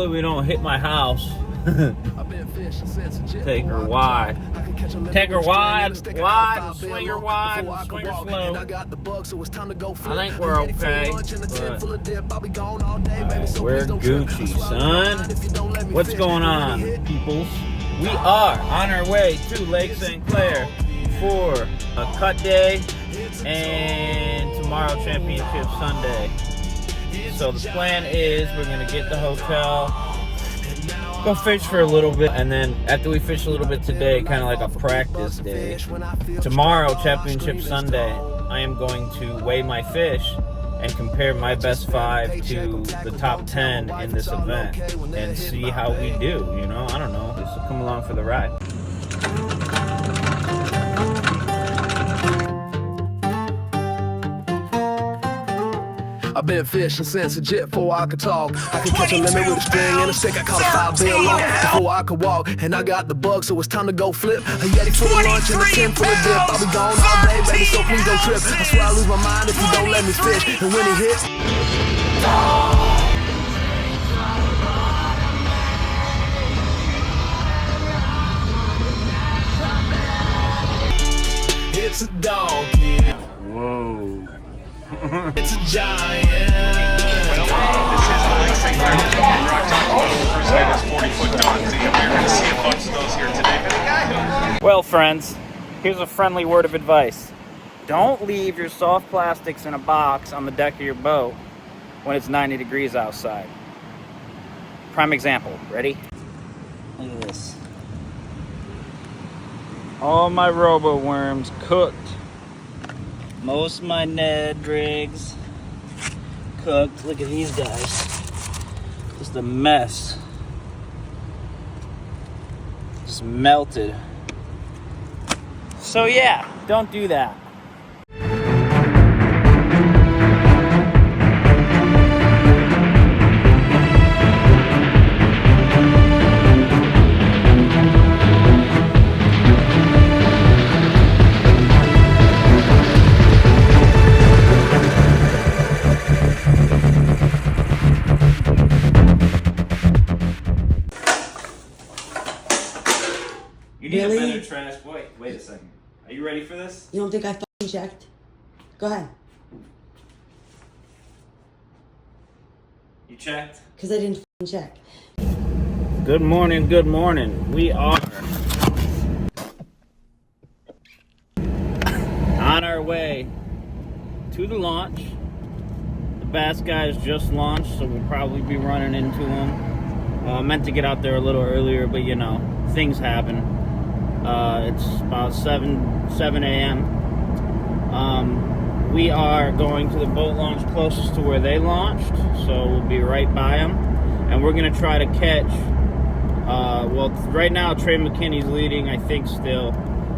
Hopefully we don't hit my house. Take her wide. Take her wide, swing her wide, swing her slow. I think we're okay, but we're Gucci, son. What's going on, peoples? We are on our way to Lake St. Clair for a cut day and tomorrow Championship Sunday. So the plan is we're gonna get the hotel, go fish for a little bit, and then after we fish a little bit today, kind of like a practice day, tomorrow, Championship Sunday, I am going to weigh my fish and compare my best 5 to the top 10 in this event and see how we do, you know? I don't know. Just come along for the ride. I've been fishing since a jet before I could talk. I can catch a limit with a string and a stick. I caught a 5 bill long before I could walk. And I got the bug, so it's time to go flip. A Yeti full of lunch and a 10 full of dip. I'll be gone all day, baby, so please don't trip. I swear I lose my mind if you don't let me fish. And when he hits, it's a dog, yeah. Whoa. It's a giant. Well, this is the Lake St. Clair Rock Top Boat. First name is 40-foot Dons. We're going to see a bunch of those here today. But the guy Well, friends, here's a friendly word of advice. Don't leave your soft plastics in a box on the deck of your boat when it's 90 degrees outside. Prime example. Ready? Look at this. All my robo worms cooked. Most of my Ned rigs cooked. Look at these guys. Just a mess. Just melted. So yeah, don't do that. You need Really? a better trash. Wait a second. Are you ready for this? You don't think I fucking checked? Go ahead. You checked? Because I didn't fucking check. Good morning, good morning. We are on our way to the launch. The Bass guys just launched, so we'll probably be running into them. Meant to get out there a little earlier, but you know, things happen. It's about 7 a.m. We are going to the boat launch closest to where they launched, so we'll be right by them. And we're going to try to catch, well, right now Trey McKinney's leading, I think, still.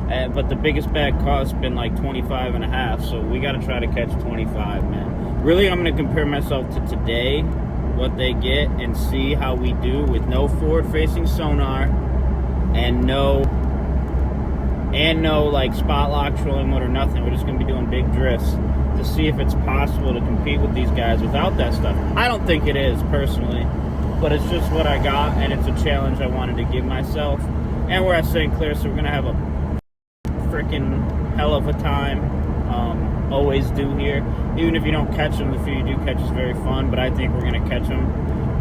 But the biggest bag caught's been like 25 and a half, so we got to try to catch 25, man. Really, I'm going to compare myself to today, what they get, and see how we do with no forward-facing sonar and no like spot lock trolling motor, nothing. We're just going to be doing big drifts to see if it's possible to compete with these guys without that stuff. I don't think it is, personally, but it's just what I got, and it's a challenge I wanted to give myself. And we're at St. Clair, so we're going to have a freaking hell of a time. Always do here. Even if you don't catch them, the few you do catch is very fun, but I think we're going to catch them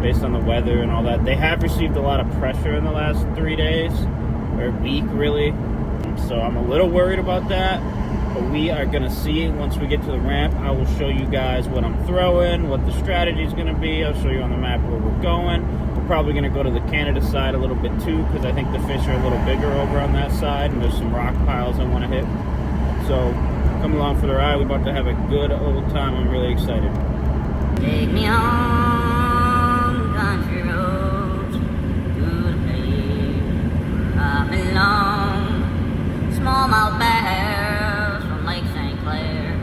based on the weather and all that. They have received a lot of pressure in the last 3 days, or week, really. So I'm a little worried about that, but we are going to see it once we get to the ramp. I will show you guys what I'm throwing, what the strategy is going to be. I'll show you on the map where we're going. We're probably going to go to the Canada side a little bit too, because I think the fish are a little bigger over on that side, and there's some rock piles I want to hit. So come along for the ride. We're about to have a good old time. I'm really excited. Take me on country roads to the place where I belong. Smallmouth bass from Lake St. Clair.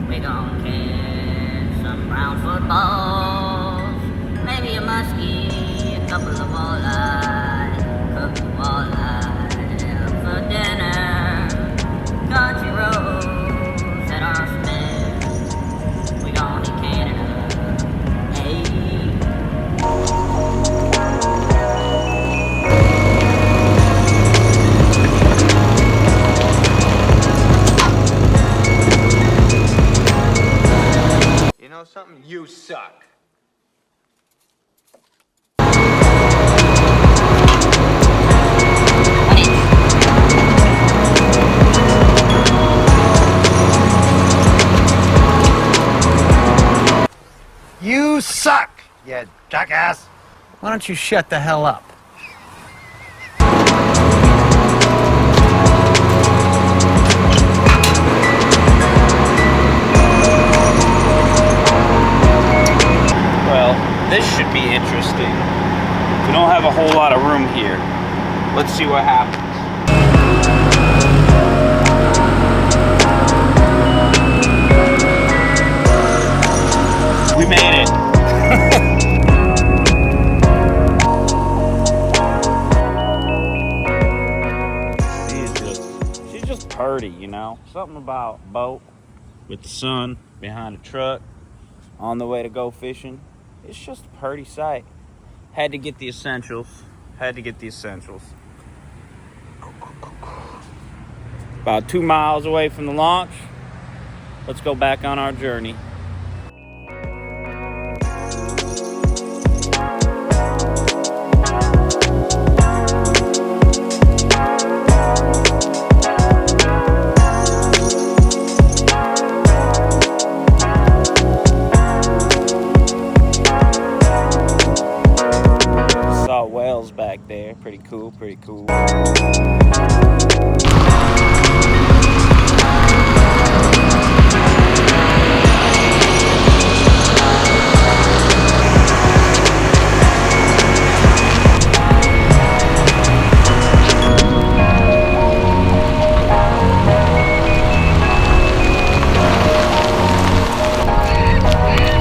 We gon' catch some brown footballs, maybe a muskie, a couple of walleye, cooked walleye for dinner. Country roads at our spin. We gon' hit Canada. Hey. Jackass! Why don't you shut the hell up? Well, this should be interesting. We don't have a whole lot of room here. Let's see what happens. We made it. She's just purty, you know? Something about a boat with the sun behind a truck on the way to go fishing. It's just a purty sight. Had to get the essentials. About 2 miles away from the launch. Let's go back on our journey. Saw whales back there. Pretty cool, pretty cool.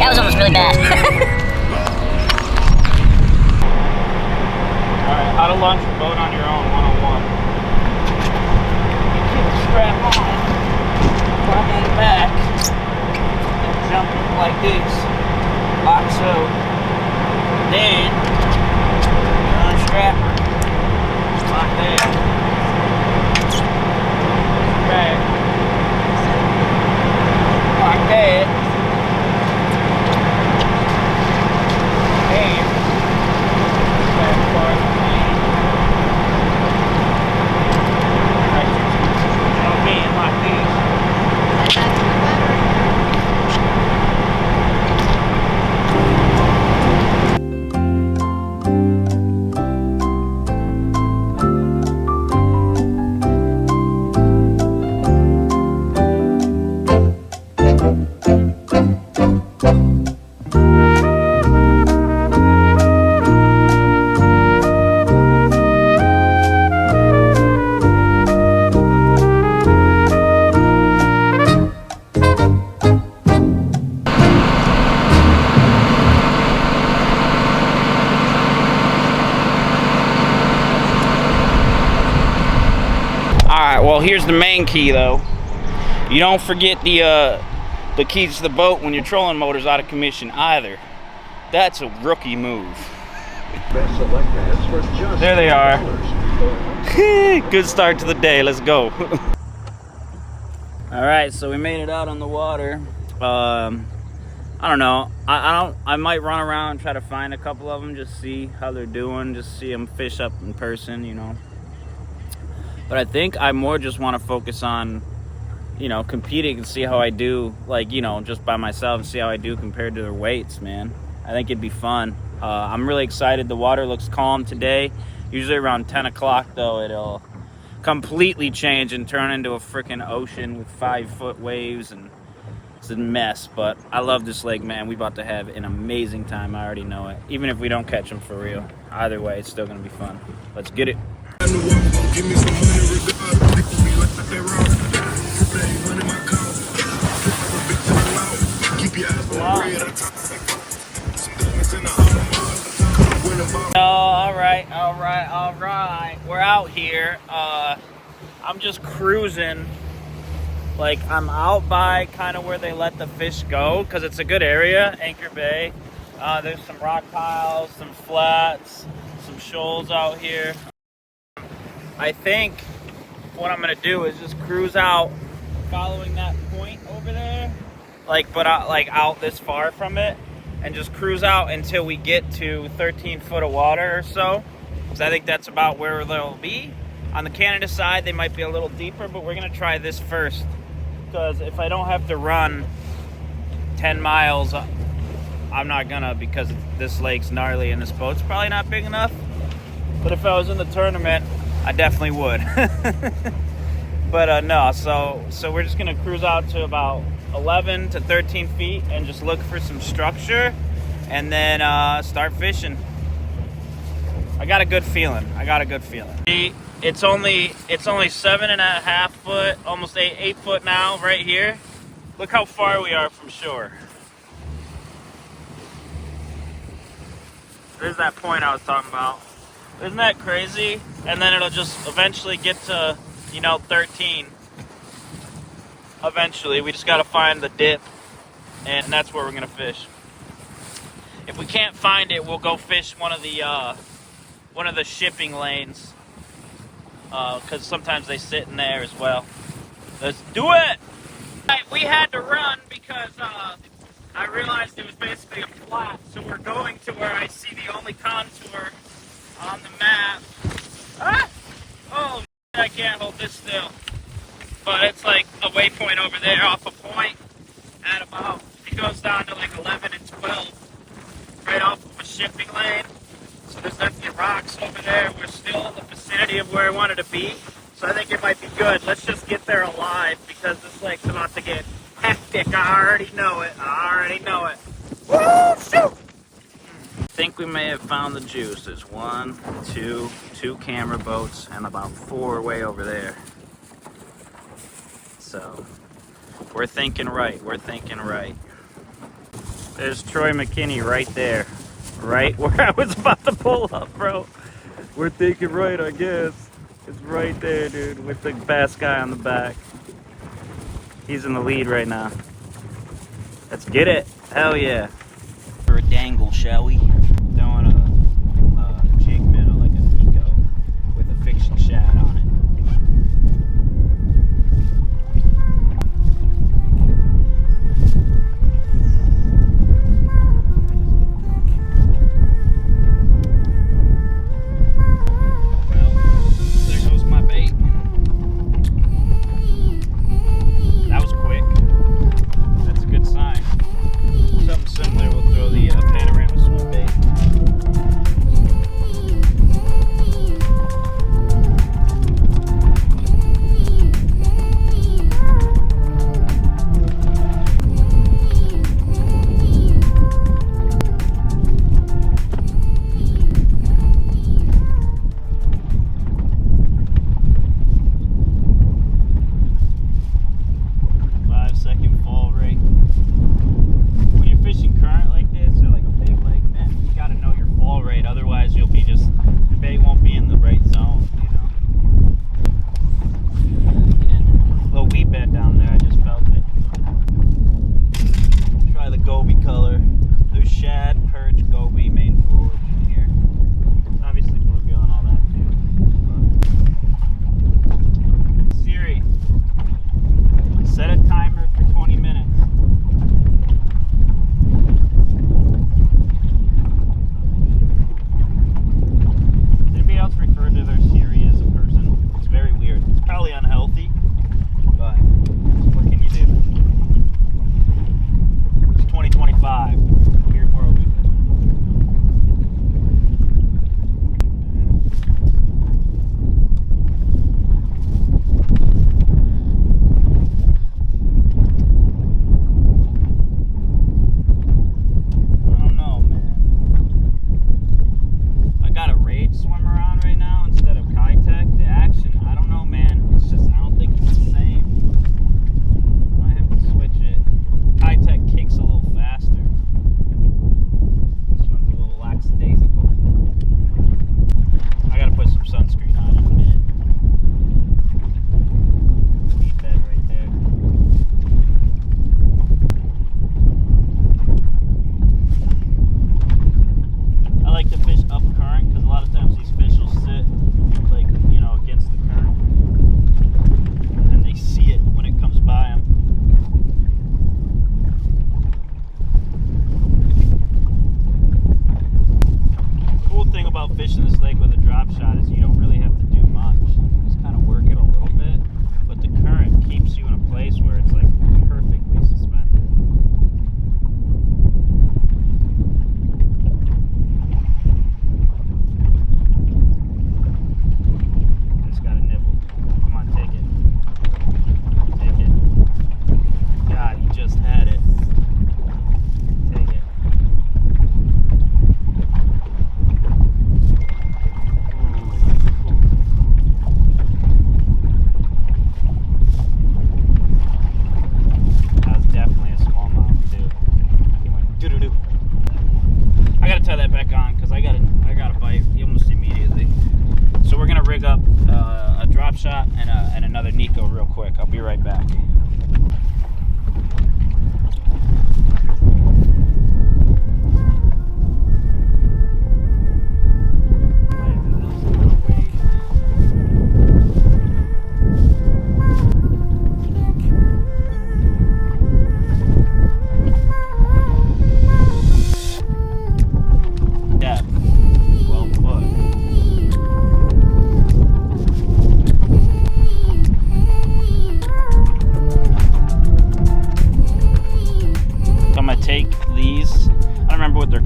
That was almost really bad. Alright, how to launch a boat on your own, 101. You keep the strap on, climb on the back, and jump like this, like so. Then, you unstrap her, like that. Back, like that. And back part of the plane. Jump in like this. Alright, well here's the main key though. You don't forget the keys to the boat when your trolling motor's out of commission either. That's a rookie move. There they are. Good start to the day, let's go. Alright, so we made it out on the water. I don't know. I might run around and try to find a couple of them, just see how they're doing, just see them fish up in person, you know. But I think I more just want to focus on, you know, competing and see how I do, like, you know, just by myself and see how I do compared to their weights, man. I think it'd be fun. I'm really excited. The water looks calm today. Usually around 10 o'clock, though, it'll completely change and turn into a freaking ocean with 5-foot waves, and it's a mess. But I love this lake, man. We about to have an amazing time. I already know it. Even if we don't catch them for real. Either way, it's still going to be fun. Let's get it. All right. We're out here. I'm just cruising. Like, I'm out by kind of where they let the fish go, because it's a good area, Anchor Bay. There's some rock piles, some flats, some shoals out here. I think what I'm gonna do is just cruise out following that point over there, but out this far from it, and just cruise out until we get to 13 foot of water or so, because I think that's about where they'll be. On the Canada side, they might be a little deeper, but we're gonna try this first, because if I don't have to run 10 miles I'm not gonna, because this lake's gnarly and this boat's probably not big enough. But if I was in the tournament, I definitely would. But no, so we're just gonna cruise out to about 11 to 13 feet and just look for some structure, and then start fishing. I got a good feeling. It's only 7.5 foot, almost 8 foot now right here. Look how far we are from shore. There's that point I was talking about. Isn't that crazy? And then it'll just eventually get to, 13. Eventually, we just gotta find the dip, and that's where we're gonna fish. If we can't find it, we'll go fish one of the shipping lanes, because sometimes they sit in there as well. Let's do it! We had to run because I realized it was basically a flat, so we're going to where I see the only contour on the map. Ah! Oh, I can't hold this still. But it's like a waypoint over there off a point at about, it goes down to like 11 and 12, right off of a shipping lane. So there's definitely rocks over there. We're still in the vicinity of where I wanted to be. So I think it might be good. Let's just get there alive, because this lake's about to get hectic. I already know it. Woo, shoot! I think we may have found the juice. There's 1, 2 camera boats, and about 4 way over there. So we're thinking right. There's Troy McKinney right there. Right where I was about to pull up, bro. We're thinking right, I guess. It's right there, dude, with the bass guy on the back. He's in the lead right now. Let's get it. Hell yeah. For a dangle, shall we? Throwing a jig minnow, like a Nico, with a fiction shad on it. Similar, we'll throw the panorama swim bait. we're gonna rig up a drop shot and another Nico real quick. I'll be right back.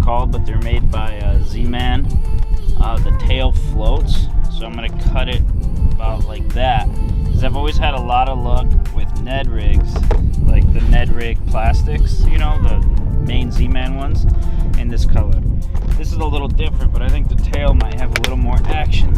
Called, but they're made by Z-Man. The tail floats, so I'm gonna cut it about like that, because I've always had a lot of luck with Ned rigs, like the Ned rig plastics, you know, the main Z-Man ones, in this color. This is a little different, but I think the tail might have a little more action.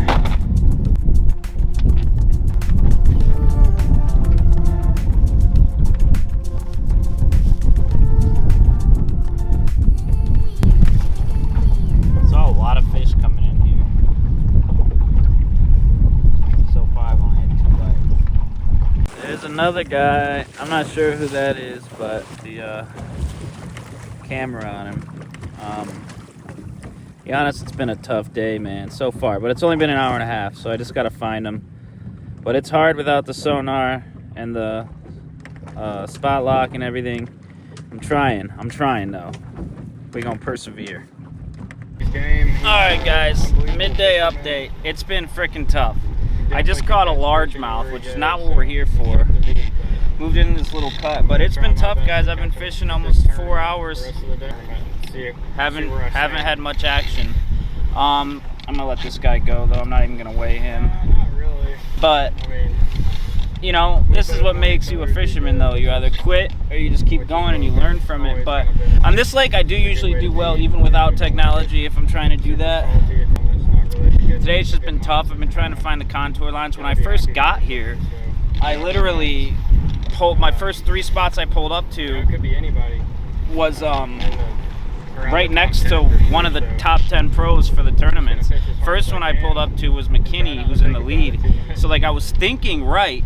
Another guy, I'm not sure who that is, but the camera on him. Be honest, it's been a tough day, man, so far, but it's only been an hour and a half, so I just gotta find him. But it's hard without the sonar and the spot lock and everything. I'm trying though. We're gonna persevere. Alright guys, midday update. It's been freaking tough. I just caught a largemouth, which is not what we're here for. Moved into this little cut, but it's been tough, guys. I've been fishing almost 4 hours. Haven't had much action. I'm gonna let this guy go, though. I'm not even gonna weigh him. But you know, this is what makes you a fisherman, though. You either quit or you just keep going and you learn from it. But on this lake, I do usually do well, even without technology, if I'm trying to do that. Today it's just been tough. I've been trying to find the contour lines. When I first got here, I literally pulled my first 3 spots I pulled up to was right next to one of the top 10 pros for the tournaments. First one I pulled up to was McKinney, who's in the lead. So like I was thinking right,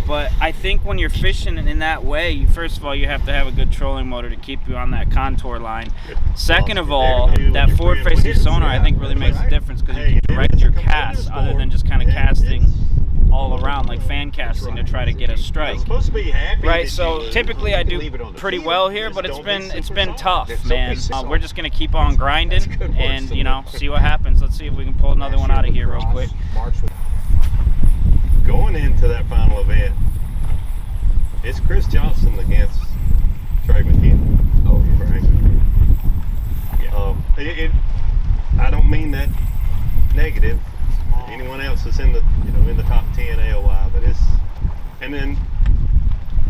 but I think when you're fishing in that way, first of all, you have to have a good trolling motor to keep you on that contour line. Second of all, that forward-facing sonar I think really makes a difference, because you can direct your casts other than just kind of casting all around, like fan casting, to try to get a strike. Right, so typically I do pretty well here, but it's been tough, man. We're just gonna keep on grinding and, you know, see what happens. Let's see if we can pull another one out of here real quick. Going into that final event, it's Chris Johnson against Trey McKinney. Oh, yeah. I don't mean that negative. Anyone else that's in the in the top 10 AOI, but it's, and then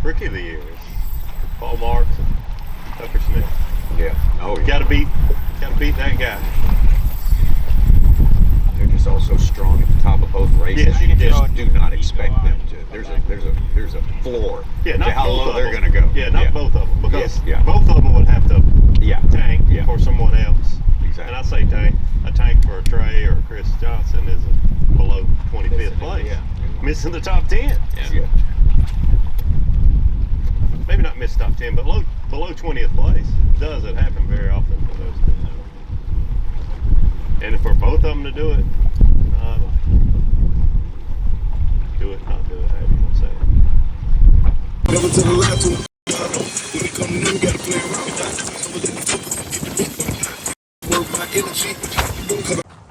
rookie of the year is Paul Marks and Tucker Smith. Yeah. Oh, yeah. Gotta beat that guy. They're just also strong at the top of both races. Yes, you just do not expect them to. There's a floor to how low they're going to go. Yeah, not both of them, because yeah. Both of them would have to tank for someone else. Exactly. And I say tank. A tank for a Trey or a Chris Johnson is below 25th place. Yeah. Missing the top 10. Yeah. Maybe not miss top 10, but below 20th place. Doesn't happen very often for those two. And for both of them to do it, do it, not do it, however you want to say it. Never to the left. When it comes to we gotta play around. Work my energy.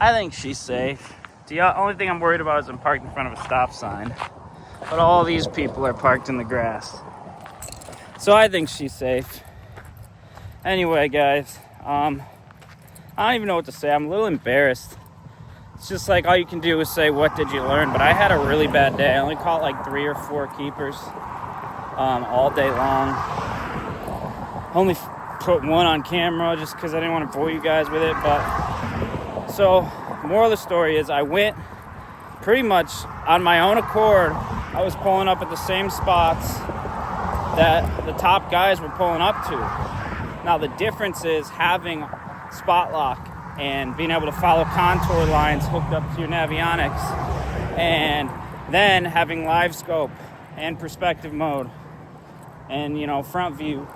I think she's safe. The only thing I'm worried about is I'm parked in front of a stop sign. But all these people are parked in the grass. So I think she's safe. Anyway, guys, I don't even know what to say. I'm a little embarrassed. It's just like all you can do is say, what did you learn? But I had a really bad day. I only caught like 3 or 4 keepers all day long. Only put one on camera just because I didn't want to bore you guys with it. But so, moral of the story is I went pretty much on my own accord. I was pulling up at the same spots that the top guys were pulling up to. Now the difference is having spot lock and being able to follow contour lines hooked up to your navionics, and then having Livescope and perspective mode and, you know, front view,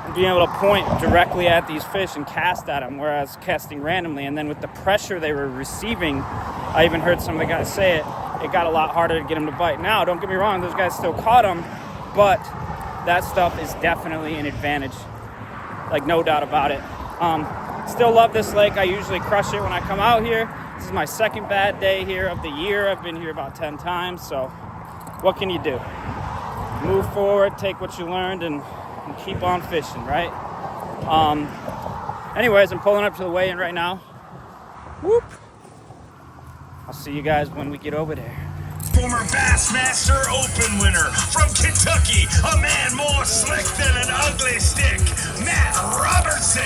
and being able to point directly at these fish and cast at them, whereas casting randomly. And then with the pressure they were receiving, I even heard some of the guys say it got a lot harder to get them to bite. Now, don't get me wrong, those guys still caught them, but that stuff is definitely an advantage, like no doubt about it. Still love this lake. I usually crush it when I come out here. This is my second bad day here of the year. I've been here about 10 times, so what can you do? Move forward, take what you learned, and keep on fishing, right? Anyways, I'm pulling up to the weigh-in right now. Whoop! I'll see you guys when we get over there. Former Bassmaster Open winner from Kentucky, a man more slick than an ugly stick, Matt Robertson.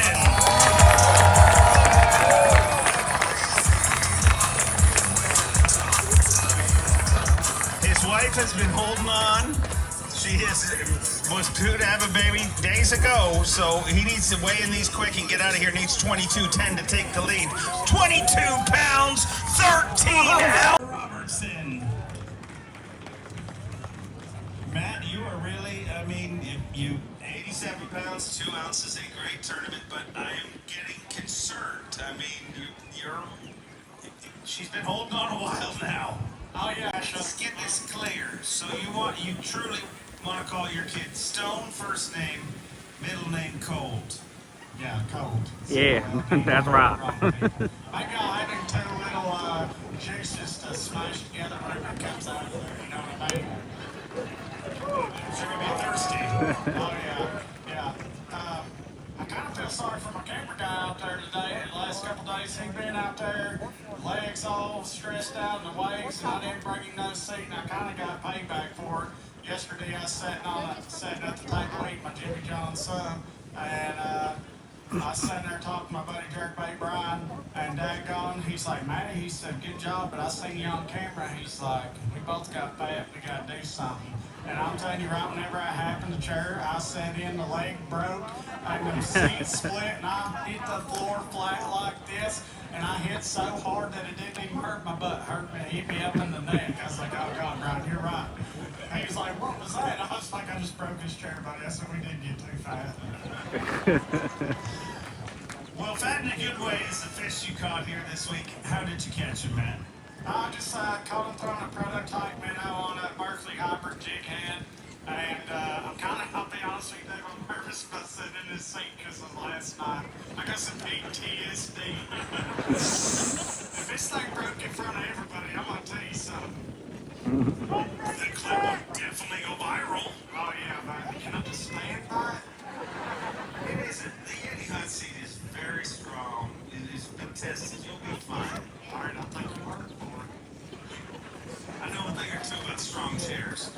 His wife has been holding on. She was due to have a baby days ago, so he needs to weigh in these quick and get out of here. Needs 22.10 to take the lead. 22 pounds, 13 ounces. Robertson. Matt, you are really, I mean, you 87 pounds, 2 ounces, a great tournament, but I am getting concerned. I mean, she's been holding on a while now. Oh yeah, let's get this clear. So you truly want to call your kid Stone, first name, middle name Cold. Yeah, Cold. So, Yeah, that's right. I got having two little juices to smash together whenever it comes out of there, you know what I mean? Sure gonna be thirsty. Oh yeah. I kind of feel sorry for my camera guy out there today. The last couple days he's been out there, legs all stressed out in the waves, and I didn't bring him no seat, and I kind of got payback for it. Yesterday I was sitting at the table eating my Jimmy John's son, and I was sitting there talking to my buddy Jerkbait Brian, and daggone, he's like, Matty, he said, good job, but I seen you on camera. He's like, we both got fat, we got to do something. And I'm telling you, right whenever I happened to chair, I sat in, the leg broke, and the seat split, and I hit the floor flat like this, and I hit so hard that it didn't even hurt my butt, hurt me, hit me up in the neck. I was like, oh God, Brian, you're right. And he was like, what was that? I was like, I just broke his chair, buddy. I said, we did get too fat. Well, fat in a good way is the fish you caught here this week. How did you catch him, Matt? I just caught him throwing a prototype minnow on a Berkeley hybrid jig head. And I'll be honest with you, I'm nervous about sitting in this seat because of last night. I got some PTSD. If this thing broke in front of everybody, I'm going to tell you something. The clip will definitely go viral. Oh yeah, but can I just stand by it? It isn't. The Yeti hot seat is very strong. It's been tested. You'll be fine. All right, I'll thank you for it. I know a thing or two about strong chairs.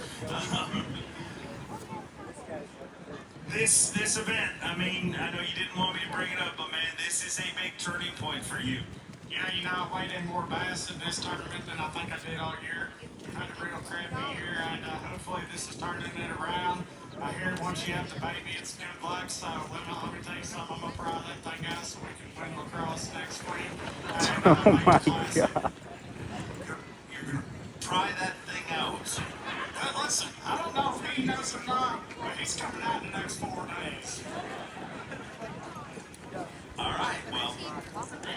This event, I mean, I know you didn't want me to bring it up, but man, this is a big turning point for you. Yeah, you know, I weighed in more bass in this tournament than I think I did all year. We've had a real crappy year, and hopefully this is turning it around. I hear once you have the baby, it's good luck, so let me tell you something, I'm going to pry that thing out so we can win lacrosse next week. And, Oh my God. You're going to pry that thing out. Well, listen, I don't know if he knows or not, but he's coming out in the next 4 days. All right, well, he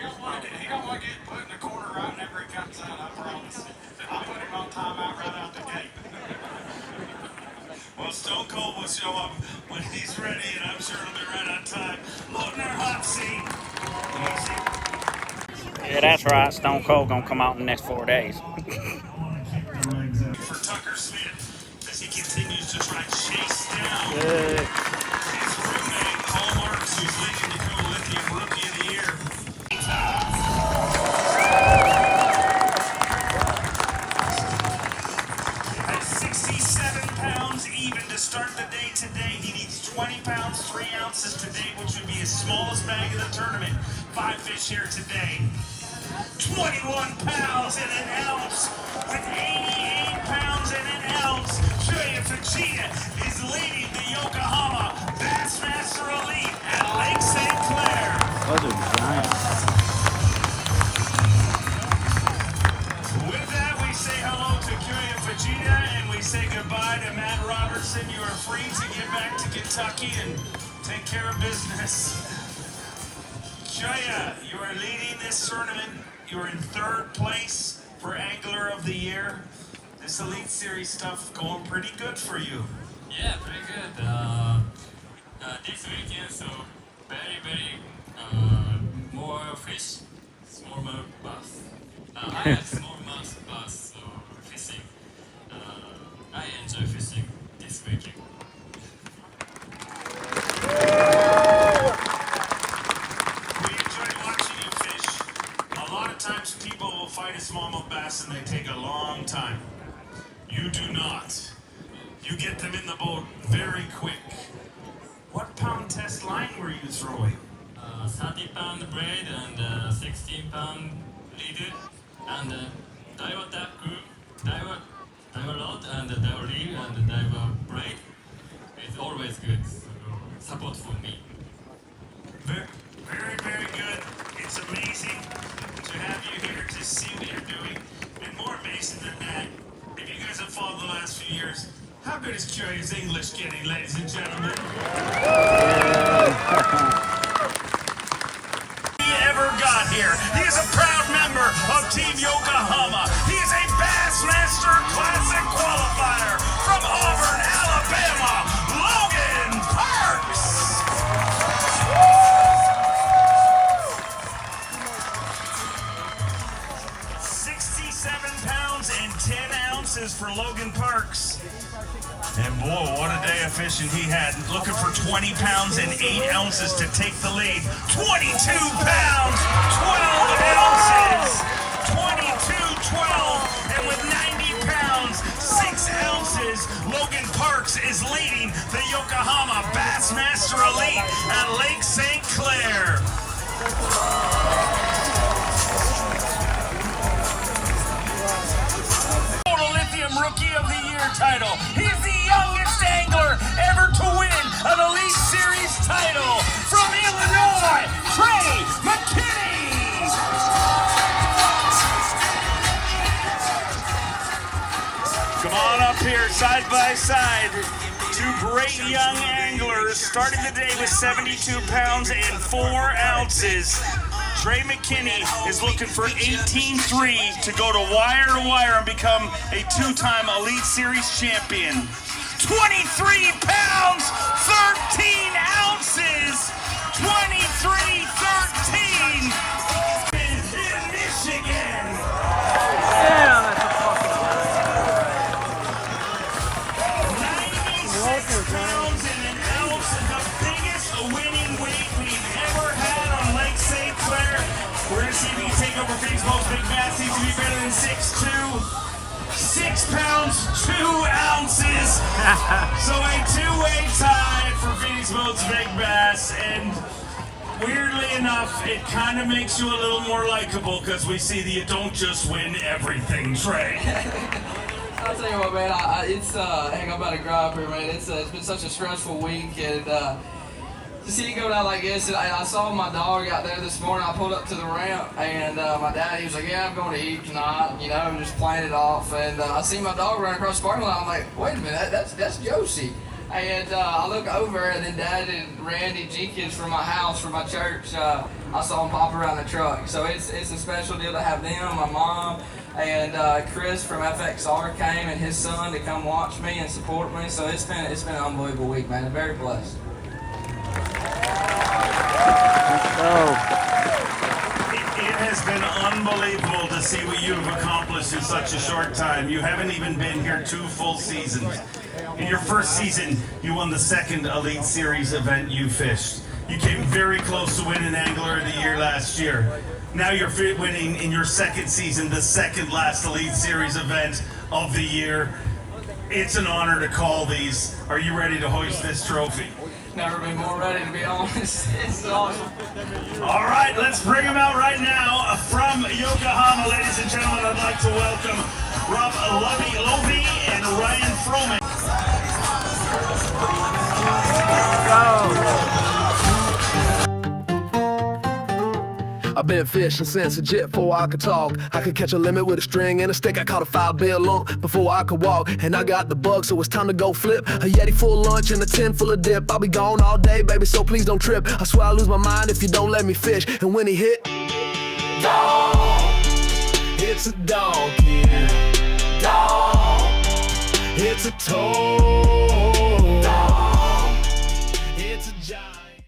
don't want to get put in the corner right whenever he comes out, I promise. I'll put him on timeout right out the gate. Well, Stone Cold will show up when he's ready, and I'm sure he'll be right on time. Loading our hot seat. Yeah, that's right. Stone Cold gonna come out in the next 4 days. For Tucker Smith, as he continues to try to chase down his roommate, Paul Marks, who's leading the Co-Lithium Rookie of the Year. At 67 pounds even to start the day today, he needs 20 pounds, 3 ounces today, which would be his smallest bag of the tournament. 5 fish here today. 21 pounds and an ounce with 88 pounds and an ounce. Julia Fajita is leading the Yokohama Bassmaster Elite at Lake St. Clair. Those are giants. Vegeta, and we say goodbye to Matt Robertson. You are free to get back to Kentucky and take care of business. Jaya, you are leading this tournament. You're in 3rd place for Angler of the Year. This Elite Series stuff going pretty good for you. Yeah, pretty good. This weekend, so very more fish, smallmouth bass. I like smallmouth bass, so fishing. I enjoy fishing this weekend. We enjoy watching you fish. A lot of times people will fight a smallmouth bass and they take a long time. You do not. You get them in the boat very quick. What pound test line were you throwing? 30-pound braid and 16-pound leader and diver tackle, diver rod and diver reel and diver braid. It's always good support for me. Very, very good. It's amazing to have you here to see what you're doing. And more amazing than that, if you guys have followed the last few years, how good is Cherry's English getting, ladies and gentlemen? He ever got here. He is a proud member of Team Yokohama. He is a Bassmaster Classic qualifier from Auburn, Alabama, Logan Parks. 67 pounds and 10 ounces for Logan Parks. And boy, what a day of fishing he had. Looking for 20 pounds and 8 ounces to take the lead. 22 pounds, 12 ounces. 22-12. And with 90 pounds, 6 ounces, Logan Parks is leading the Yokohama Bassmaster Elite at Lake St. Clair. Lithium Rookie of the Year title. He's the youngest angler ever to win an Elite Series title from Illinois, Trey McKinney. Come on up here, side by side. Two great young anglers starting the day with 72 pounds and 4 ounces. Trey McKinney is looking for 18-3 to go to wire and become a 2-time Elite Series champion. 23 pounds, 13 ounces, 23-13 in Michigan. Yeah, that's a fucking 96 pounds and an ounce is the biggest winning weight we've ever had on Lake St. Clair. We're going to see if he can take over Phoenix Boat's Big Bass. Needs to be better than 6'2". 6 pounds, 2 ounces. So a 2-way tie for Phoenix Boat's Big Bass. And weirdly enough, it kind of makes you a little more likable because we see that you don't just win everything, Trey. I'll tell you what, man, heck, I'm about to cry up here, man. It's been such a stressful week, and to see it go down like this, and I saw my dog out there this morning. I pulled up to the ramp, and my dad, he was like, yeah, I'm going to eat tonight, you know, just playing it off, and I see my dog run across the parking lot. I'm like, wait a minute, that's Josie. And I look over, and then Dad and Randy Jenkins from my house, from my church, I saw them pop around the truck. So it's a special deal to have them, my mom, and Chris from FXR came and his son to come watch me and support me. So it's been an unbelievable week, man. I'm very blessed. It has been unbelievable to see what you have accomplished in such a short time. You haven't even been here 2 full seasons. In your first season, you won the 2nd Elite Series event you fished. You came very close to winning Angler of the Year last year. Now you're winning in your 2nd season, the 2nd last Elite Series event of the year. It's an honor to call these. Are you ready to hoist this trophy? Never been more ready, to be honest. It's awesome. All right, let's bring them out right now. From Yokohama, ladies and gentlemen, I'd like to welcome Rob Lovey and Ryan Froman. I've been fishing since a jet before I could talk. I could catch a limit with a string and a stick. I caught a 5-bill lump before I could walk. And I got the bug, so it's time to go flip. A Yeti full lunch and a tin full of dip. I'll be gone all day, baby, so please don't trip. I swear I'll lose my mind if you don't let me fish. And when he hit, dog, it's a dog, yeah. Dog, it's a toad.